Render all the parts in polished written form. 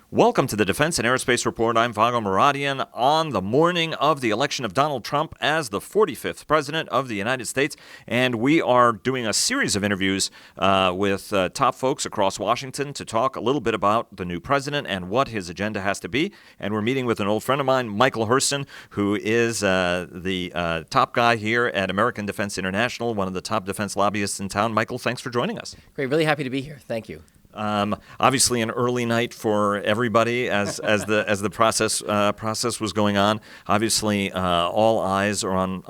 Welcome to the Defense and Aerospace Report. I'm Vago Muradian on the morning of the election of Donald Trump as the 45th President of the United States. And we are doing a series of interviews with top folks across Washington to talk a little bit about the new president and what his agenda has to be. And we're meeting with an old friend of mine, Michael Herson, who is the top guy here at American Defense International, one of the top defense lobbyists in town. Michael, thanks for joining us. Great. Really happy to be here. Thank you. Obviously, an early night for everybody as the process was going on. Obviously, all eyes are on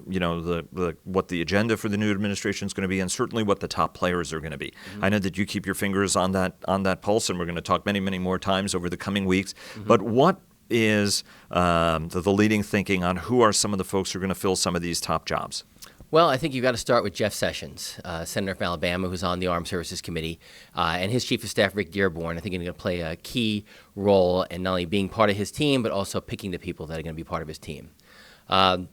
the what the agenda for the new administration is going to be, and certainly what the top players are going to be. Mm-hmm. I know that you keep your fingers on that pulse, and we're going to talk many more times over the coming weeks. Mm-hmm. But what is the leading thinking on who are some of the folks who are going to fill some of these top jobs? Well, I think you've got to start with Jeff Sessions, Senator from Alabama, who's on the Armed Services Committee, and his Chief of Staff, Rick Dearborn. I think he's going to play a key role in not only being part of his team, but also picking the people that are going to be part of his team. And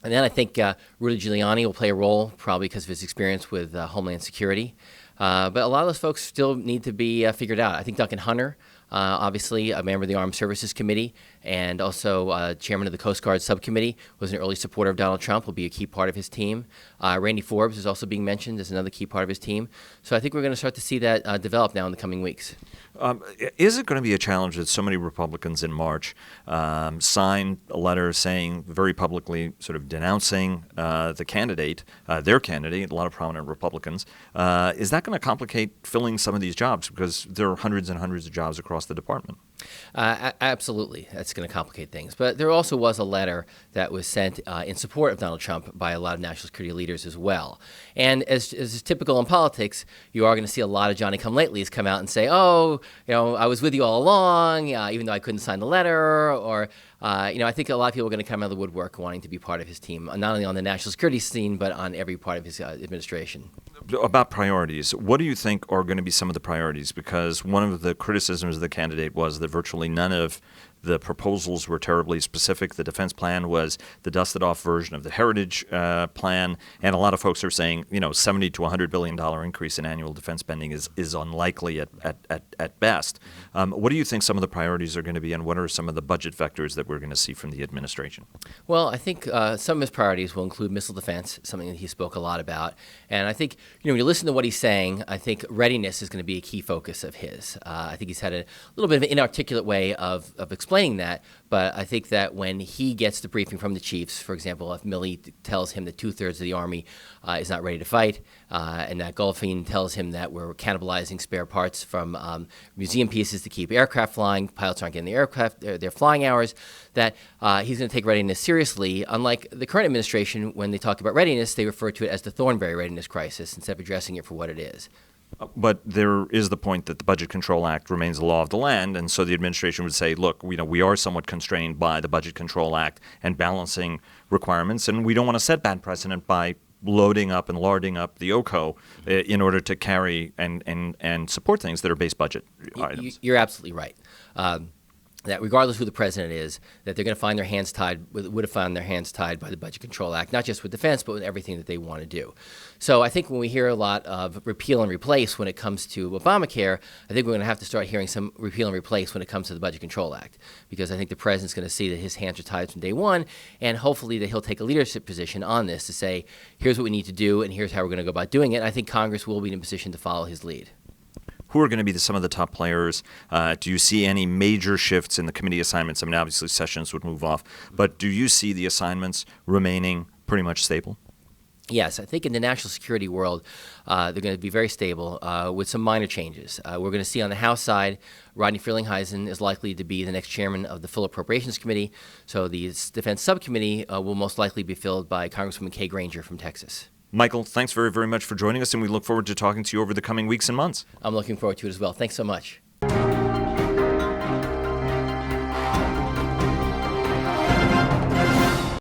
then I think Rudy Giuliani will play a role, probably because of his experience with Homeland Security. But a lot of those folks still need to be figured out. I think Duncan Hunter, obviously a member of the Armed Services Committee and also chairman of the Coast Guard Subcommittee, was an early supporter of Donald Trump, will be a key part of his team. Randy Forbes is also being mentioned as another key part of his team. So I think we're going to start to see that develop now in the coming weeks. Is it going to be a challenge that so many Republicans in March signed a letter saying very publicly, sort of denouncing the candidate, their candidate, a lot of prominent Republicans? Is that going to complicate filling some of these jobs because there are hundreds and hundreds of jobs across the department? Absolutely. That's going to complicate things. But there also was a letter that was sent in support of Donald Trump by a lot of national security leaders as well. And as is typical in politics, you are going to see a lot of Johnny-come-latelys come out and say, oh, I was with you all along, even though I couldn't sign the letter, or I think a lot of people are going to come out of the woodwork wanting to be part of his team, not only on the national security scene, but on every part of his administration. About priorities, what do you think are going to be some of the priorities? Because one of the criticisms of the candidate was that virtually none of the proposals were terribly specific. The defense plan was the dusted-off version of the Heritage Plan, and a lot of folks are saying, $70 to $100 billion increase in annual defense spending is unlikely at best. What do you think some of the priorities are going to be, and what are some of the budget vectors that we're going to see from the administration? Well, I think some of his priorities will include missile defense, something that he spoke a lot about. And I think, when you listen to what he's saying, I think readiness is going to be a key focus of his. I think he's had a little bit of an inarticulate way of explaining that, but I think that when he gets the briefing from the chiefs, for example, if Milley tells him that 2/3 of the Army is not ready to fight, and that Goldfein tells him that we're cannibalizing spare parts from museum pieces to keep aircraft flying, pilots aren't getting the aircraft, their flying hours, that he's going to take readiness seriously. Unlike the current administration, when they talk about readiness, they refer to it as the Thornberry readiness crisis instead of addressing it for what it is. But there is the point that the Budget Control Act remains the law of the land, and so the administration would say, look, we are somewhat constrained by the Budget Control Act and balancing requirements, and we don't want to set bad precedent by loading up and larding up the OCO in order to carry and support things that are base budget items. You're absolutely right. That regardless who the president is, that they're going to find their hands tied, would have found their hands tied by the Budget Control Act, not just with defense, but with everything that they want to do. So I think when we hear a lot of repeal and replace when it comes to Obamacare, I think we're going to have to start hearing some repeal and replace when it comes to the Budget Control Act, because I think the president's going to see that his hands are tied from day one, and hopefully that he'll take a leadership position on this to say, here's what we need to do, and here's how we're going to go about doing it. And I think Congress will be in a position to follow his lead. Who are going to be some of the top players? Do you see any major shifts in the committee assignments? I mean, obviously Sessions would move off, but do you see the assignments remaining pretty much stable? Yes, I think in the national security world, they're going to be very stable with some minor changes. We're going to see on the House side, Rodney Frelinghuysen is likely to be the next chairman of the Full Appropriations Committee. So the Defense Subcommittee will most likely be filled by Congresswoman Kay Granger from Texas. Michael, thanks very much for joining us, and we look forward to talking to you over the coming weeks and months. I'm looking forward to it as well. Thanks so much.